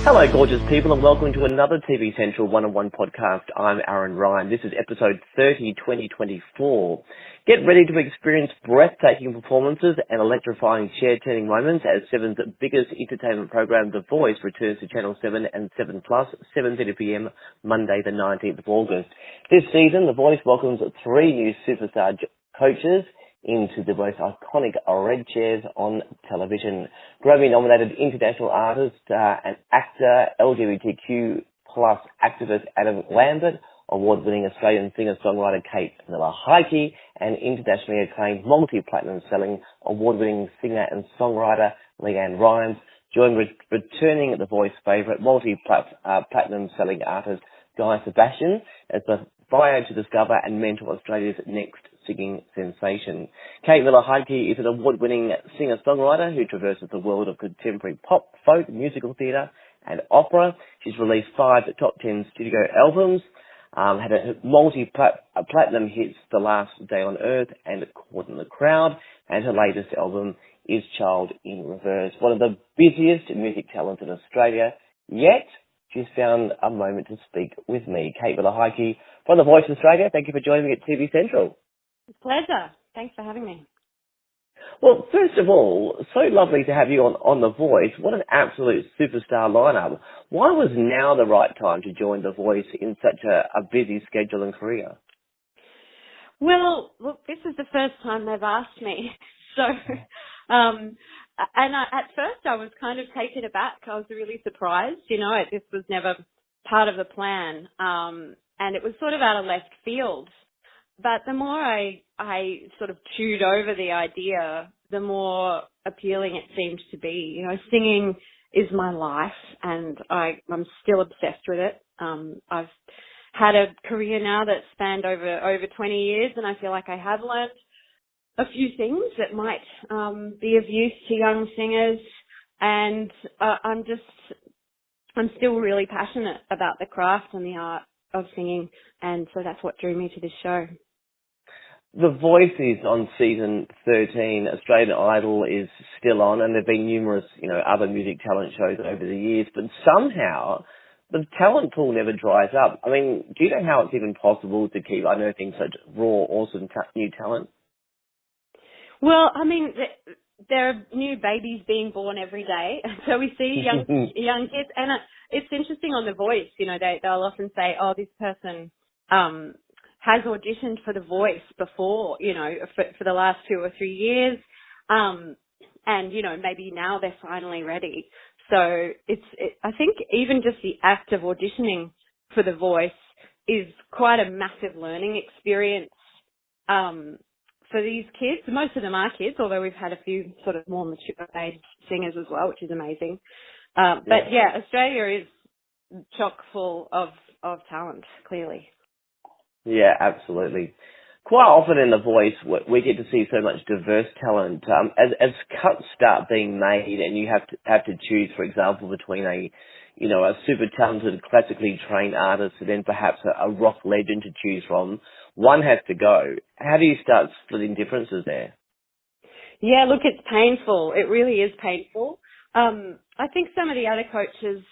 Hello, gorgeous people, and welcome to another TV Central one-on-one podcast. I'm Aaron Ryan. This is episode 30, 2024. Get ready to experience breathtaking performances and electrifying chair-turning moments as Seven's biggest entertainment program, The Voice, returns to Channel 7 and 7 Plus, 7:30pm, Monday the 19th of August. This season, The Voice welcomes three new superstar coaches into the most iconic red chairs on television. Grammy-nominated international artist and actor, LGBTQ plus activist Adam Lambert, award-winning Australian singer-songwriter Kate Miller-Heidke, and internationally acclaimed multi-platinum selling award-winning singer and songwriter Leanne Rimes join returning The Voice favourite multi-platinum selling artist Guy Sebastian as the bio to discover and mentor Australia's next singing sensation. Kate Miller-Heidke is an award-winning singer-songwriter who traverses the world of contemporary pop, folk, musical theatre and opera. She's released 5 top 10 studio albums, had a multi-platinum hits The Last Day on Earth and Caught in the Crowd, and her latest album is Child in Reverse. One of the busiest music talents in Australia, yet she's found a moment to speak with me. Kate Miller-Heidke from The Voice Australia, thank you for joining me at TV Central. It's a pleasure. Thanks for having me. Well, first of all, so lovely to have you on The Voice. What an absolute superstar lineup. Why was now the right time to join The Voice in such a busy schedule and career? Well, look, this is the first time they've asked me. So, at first I was kind of taken aback. I was really surprised. This was never part of the plan. And it was sort of out of left field. But the more I sort of chewed over the idea, the more appealing it seemed to be. Singing is my life, and I'm still obsessed with it. I've had a career now that's spanned over 20 years, and I feel like I have learned a few things that might be of use to young singers. And I'm still really passionate about the craft and the art of singing, and so that's what drew me to this show. The Voice is on season 13. Australian Idol is still on, and there have been numerous, other music talent shows over the years, but somehow the talent pool never dries up. I mean, do you know how it's even possible to keep unearthing such raw, awesome new talent? Well, I mean, there are new babies being born every day, so we see young kids, and it's interesting on The Voice. They'll often say, "Oh, this person has auditioned for The Voice before, for the last 2 or 3 years, and maybe now they're finally ready." So I think even just the act of auditioning for The Voice is quite a massive learning experience for these kids. Most of them are kids, although we've had a few sort of more mature age singers as well, which is amazing. But yeah, Australia is chock full of talent, clearly. Yeah, absolutely. Quite often in The Voice, we get to see so much diverse talent. As cuts start being made, and you have to choose, for example, between a super talented, classically trained artist, and then perhaps a rock legend to choose from, one has to go. How do you start splitting differences there? Yeah, look, it's painful. It really is painful. I think some of the other coaches,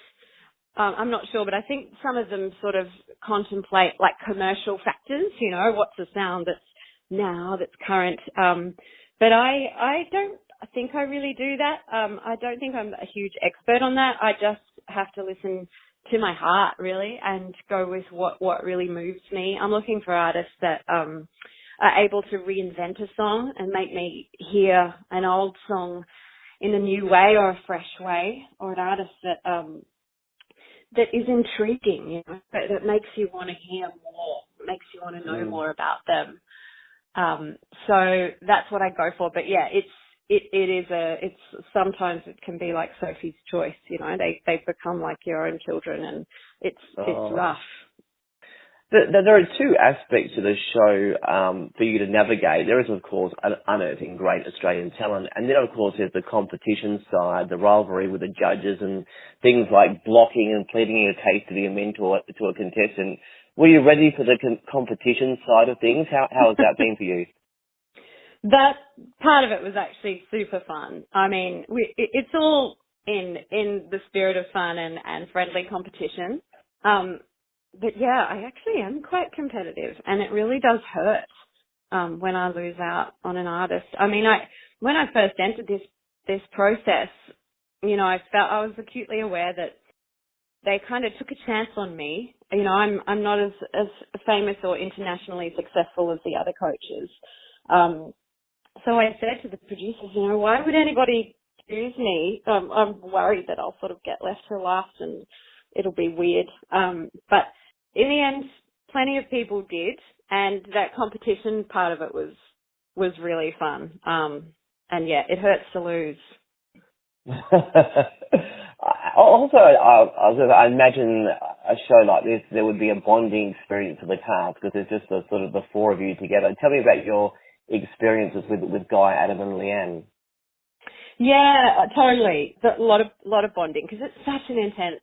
I'm not sure, but I think some of them sort of contemplate like commercial factors, what's the sound that's current. But I don't think I really do that. I don't think I'm a huge expert on that. I just have to listen to my heart, really, and go with what really moves me. I'm looking for artists that are able to reinvent a song and make me hear an old song in a new way or a fresh way, or an artist that is intriguing, that makes you want to hear more, makes you want to know more about them. So that's what I go for. But yeah, it's sometimes it can be like Sophie's Choice, they become like your own children, and it's rough. There are two aspects to the show for you to navigate. There is, of course, unearthing great Australian talent. And then, of course, there's the competition side, the rivalry with the judges and things like blocking and pleading your case to be a mentor to a contestant. Were you ready for the competition side of things? How has that been for you? That part of it was actually super fun. I mean, it's all in the spirit of fun and friendly competition. But yeah, I actually am quite competitive, and it really does hurt when I lose out on an artist. I mean, when I first entered this process, you know, I was acutely aware that they kind of took a chance on me. You know, I'm not as famous or internationally successful as the other coaches. So I said to the producers, you know, why would anybody choose me? I'm worried that I'll sort of get left to last and it'll be weird. But in the end, plenty of people did, and that competition part of it was really fun. And yeah, it hurts to lose. Also, I imagine a show like this, there would be a bonding experience for the cast because there's just the four of you together. Tell me about your experiences with Guy, Adam, and Leanne. Yeah, totally. A lot of bonding because it's such an intense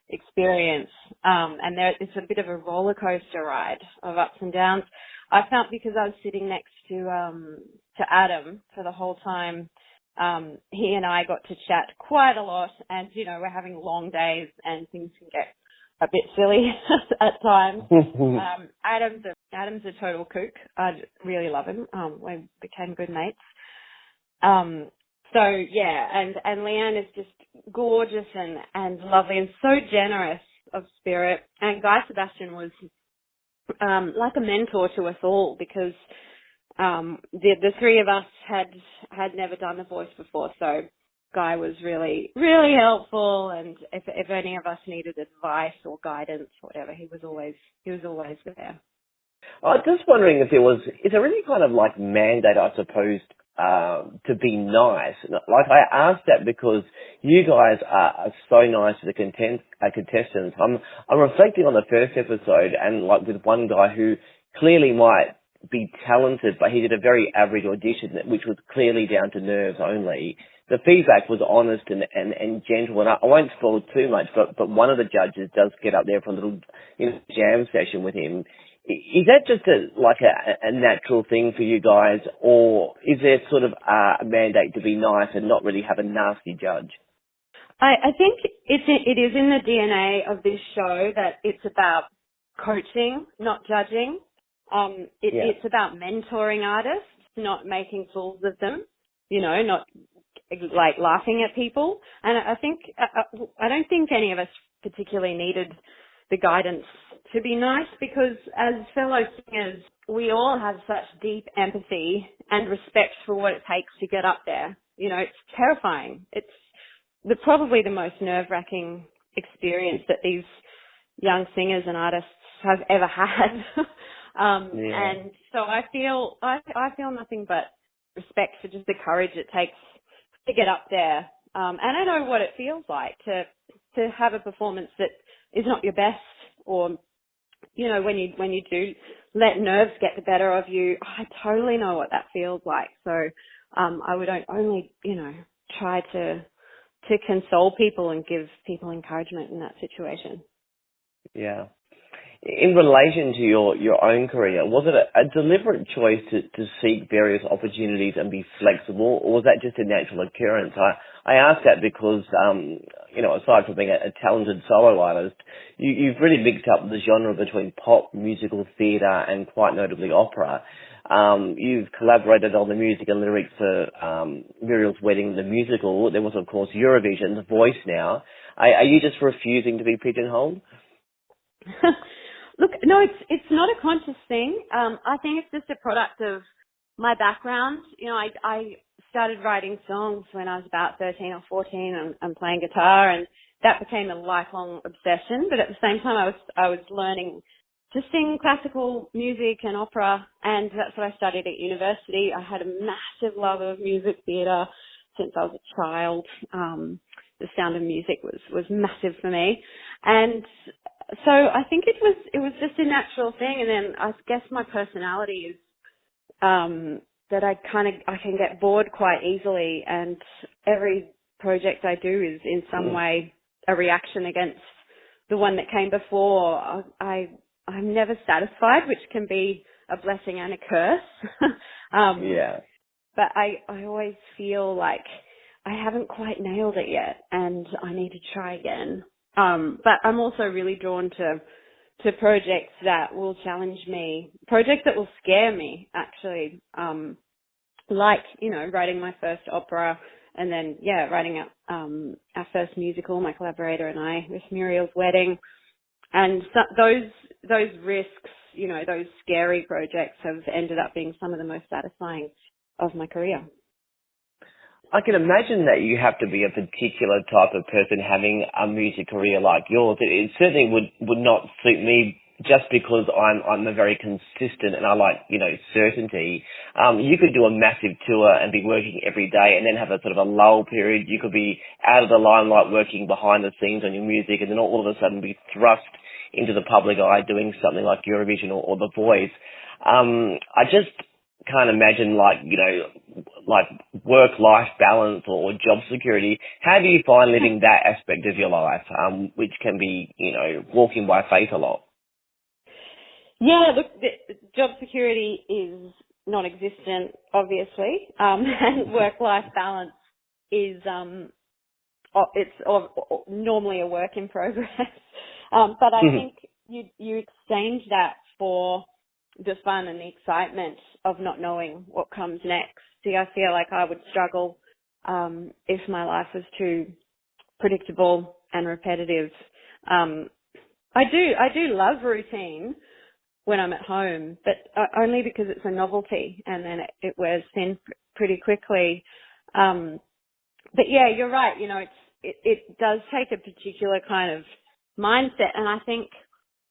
experience, and it's a bit of a roller coaster ride of ups and downs. I felt because I was sitting next to Adam for the whole time. He and I got to chat quite a lot, and you know, we're having long days and things can get a bit silly at times. Adam's a total kook. I really love him. We became good mates. So yeah, and Leanne is just gorgeous and lovely and so generous of spirit. And Guy Sebastian was like a mentor to us all because the three of us had never done The Voice before, so Guy was really, really helpful, and if any of us needed advice or guidance or whatever, he was always there. I was just wondering if is there any kind of like mandate, I suppose, to be nice? Like I asked that because you guys are so nice to the contestants. I'm reflecting on the first episode and like with one guy who clearly might be talented, but he did a very average audition, which was clearly down to nerves only. The feedback was honest and gentle, and I won't spoil too much, but one of the judges does get up there for a little jam session with him. Is that just a natural thing for you guys, or is there sort of a mandate to be nice and not really have a nasty judge? I think it is in the DNA of this show that it's about coaching, not judging. It's about mentoring artists, not making fools of them, you know, not like laughing at people. And I think, I don't think any of us particularly needed the guidance to be nice because as fellow singers, we all have such deep empathy and respect for what it takes to get up there. You know, it's terrifying. It's probably the most nerve-wracking experience that these young singers and artists have ever had. And so I feel nothing but respect for just the courage it takes to get up there. And I know what it feels like to have a performance that is not your best, or you know, when you do let nerves get the better of you. I totally know what that feels like. So I would only, you know, try to console people and give people encouragement in that situation. Yeah. In relation to your own career, was it a deliberate choice to seek various opportunities and be flexible, or was that just a natural occurrence? I ask that because, you know, aside from being a talented solo artist, you've really mixed up the genre between pop, musical, theatre, and quite notably opera. You've collaborated on the music and lyrics for Muriel's Wedding, the musical. There was, of course, Eurovision, The Voice now. Are you just refusing to be pigeonholed? Look, no, it's not a conscious thing. I think it's just a product of my background. You know, I started writing songs when I was about 13 or 14 and playing guitar, and that became a lifelong obsession. But at the same time, I was learning to sing classical music and opera, and that's what I studied at university. I had a massive love of music theatre since I was a child. The sound of music was massive for me, and so I think it was just a natural thing. And then I guess my personality is that I can get bored quite easily, and every project I do is in some way a reaction against the one that came before. I'm never satisfied, which can be a blessing and a curse. But I always feel like I haven't quite nailed it yet, and I need to try again. But I'm also really drawn to projects that will challenge me, projects that will scare me, actually. Like, writing my first opera, and then, writing our first musical, my collaborator and I, with Muriel's Wedding. And so those risks, those scary projects have ended up being some of the most satisfying of my career. I can imagine that you have to be a particular type of person having a music career like yours. It certainly would not suit me just because I'm a very consistent and I like, certainty. You could do a massive tour and be working every day and then have a sort of a lull period. You could be out of the limelight working behind the scenes on your music and then all of a sudden be thrust into the public eye doing something like Eurovision or The Voice. I just can't imagine like work-life balance or job security. How do you find living that aspect of your life, which can be, walking by faith a lot? Yeah, look, the job security is non-existent, obviously, and work-life balance is normally a work in progress. But I think you exchange that for the fun and the excitement of not knowing what comes next. See, I feel like I would struggle if my life was too predictable and repetitive. I do love routine when I'm at home, but only because it's a novelty and then it wears thin pretty quickly. But yeah, you're right. It does take a particular kind of mindset, and I think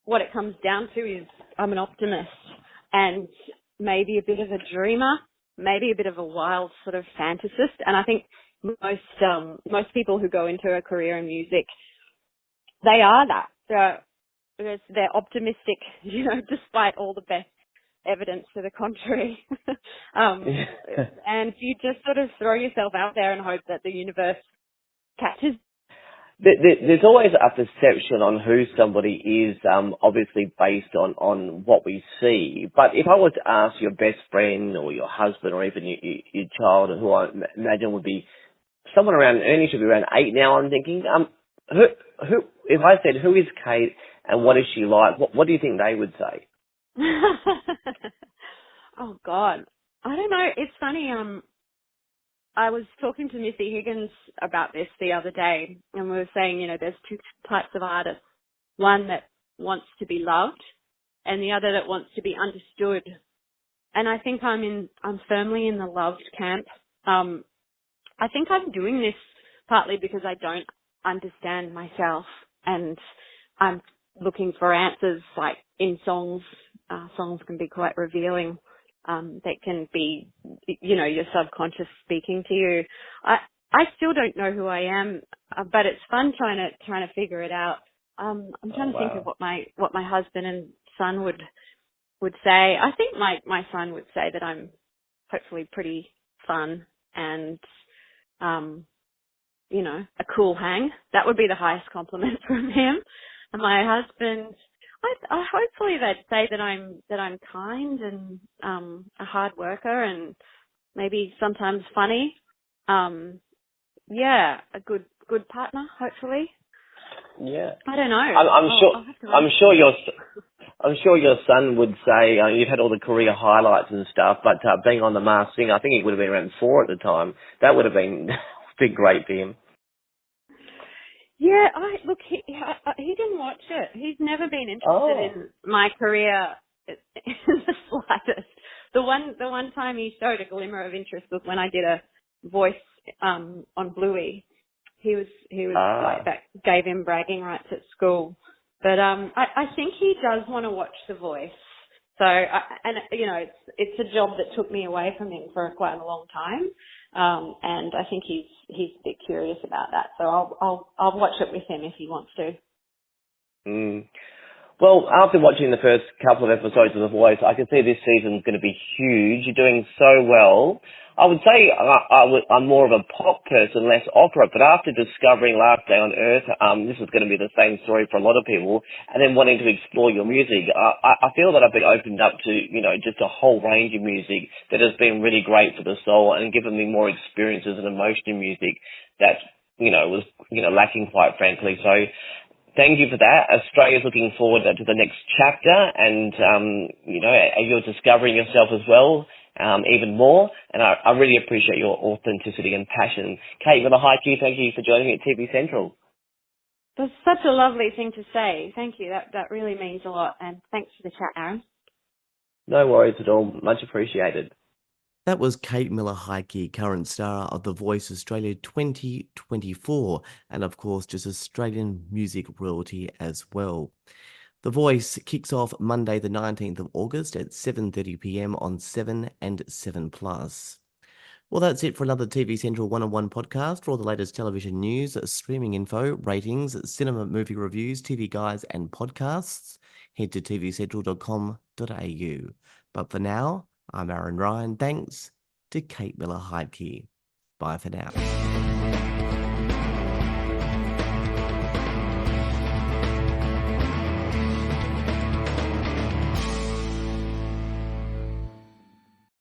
what it comes down to is I'm an optimist and maybe a bit of a dreamer, maybe a bit of a wild sort of fantasist. And I think most people who go into a career in music, they are that. They're optimistic, despite all the best evidence to the contrary. And you just sort of throw yourself out there and hope that the universe catches. There's always a perception on who somebody is, obviously based on what we see. But if I was to ask your best friend or your husband or even your child, who I imagine would be someone around, Ernie should be around 8 now, I'm thinking, who, if I said, who is Kate and what is she like, what do you think they would say? Oh, God. I don't know. It's funny. I was talking to Missy Higgins about this the other day, and we were saying, there's two types of artists. One that wants to be loved and the other that wants to be understood. And I think I'm firmly in the loved camp. I think I'm doing this partly because I don't understand myself and I'm looking for answers like in songs. Songs can be quite revealing. That can be, your subconscious speaking to you. I still don't know who I am, but it's fun trying to figure it out. I'm trying to think of what my husband and son would say. I think my son would say that I'm hopefully pretty fun and, a cool hang. That would be the highest compliment from him. And my husband, I hopefully they'd say that I'm kind and a hard worker and maybe sometimes funny. A good partner, hopefully. Yeah. I don't know. I'm sure your son would say you've had all the career highlights and stuff, but being on The Masked Singer, I think he would have been around 4 at the time. That would have been great for him. Yeah, he didn't watch it. He's never been interested in my career in the slightest. The one time he showed a glimmer of interest was when I did a voice on Bluey. He was like, that gave him bragging rights at school. But I think he does want to watch The Voice. So it's a job that took me away from him for quite a long time. And I think he's a bit curious about that. So I'll watch it with him if he wants to. Well, after watching the first couple of episodes of The Voice, I can see this season's going to be huge. You're doing so well. I would say I'm more of a pop person, less opera, but after discovering Last Day on Earth, this is going to be the same story for a lot of people, and then wanting to explore your music, I feel that I've been opened up to, just a whole range of music that has been really great for the soul and given me more experiences and emotion in music that, was, lacking quite frankly. So, thank you for that. Australia's looking forward to the next chapter, and you're discovering yourself as well, even more. And I really appreciate your authenticity and passion. Kate Miller-Heidke, thank you for joining me at TV Central. That's such a lovely thing to say. Thank you. That really means a lot. And thanks for the chat, Aaron. No worries at all. Much appreciated. That was Kate Miller-Heidke, current star of The Voice Australia 2024, and of course just Australian music royalty as well. The Voice kicks off Monday the 19th of August at 7:30pm on 7 and 7+. Well, that's it for another TV Central 101 podcast. For all the latest television news, streaming info, ratings, cinema movie reviews, TV guides and podcasts, head to tvcentral.com.au. But for now, I'm Aaron Ryan. Thanks to Kate Miller-Heidke. Bye for now.